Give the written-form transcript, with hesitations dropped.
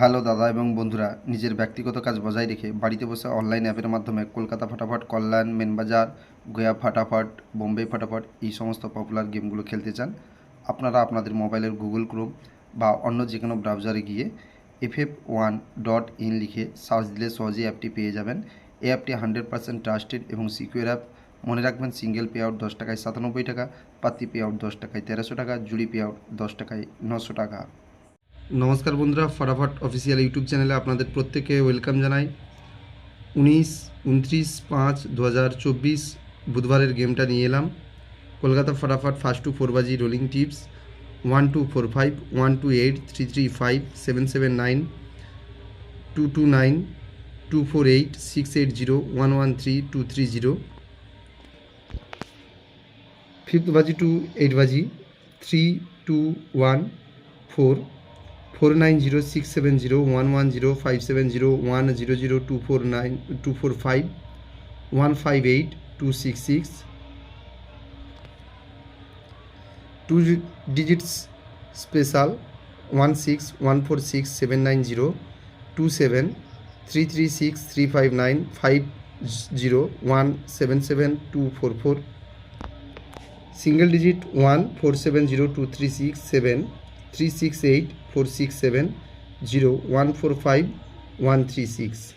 Hello দাদা এবং বন্ধুরা, নিজের ব্যক্তিগত কাজ বজায় রেখে বাড়িতে বসে অনলাইন অ্যাপের মাধ্যমে কলকাতা ফাটাফাট, কল্যাণ, মেনবাজার, গয়া ফাটাফাট, বোম্বে ফাটাফাট এই সমস্ত পপুলার গেমগুলো খেলতে চান। আপনারা আপনাদের মোবাইলের গুগল ক্রোম বা অন্য যে কোনো ব্রাউজারে গিয়ে ff1.in লিখে সার্চ দিলে সহজেই অ্যাপটি পেয়ে যাবেন। এই অ্যাপটি 100% ট্রাস্টেড এবং সিকিউর অ্যাপ। মনে রাখবেন, সিঙ্গেল পে আউট 10 টাকায় 97 টাকা, পাতি পে আউট 10 টাকায় 1300 টাকা, জুড়ি পে আউট 10 টাকায় 900 টাকা। নমস্কার বন্ধুরা, ফটাফট অফিসিয়াল ইউটিউব চ্যানেলে আপনাদের প্রত্যেককে ওয়েলকাম জানাই। 29-5-2024 বুধবারের গেমটা নিয়ে এলাম। কলকাতা ফটাফট ফার্স্ট টু 4 বাজি রোলিং টিপস 1245 128 335 779 229 248 680 113 230। फिफ्थ बाजी टू 8 बाजी 3214 490 670 110 570 100 249 245 158 266 2 digits special 16 146 790 27 336 359 50 177 244 single digit 1 470 236 7 368 467 0 145 136।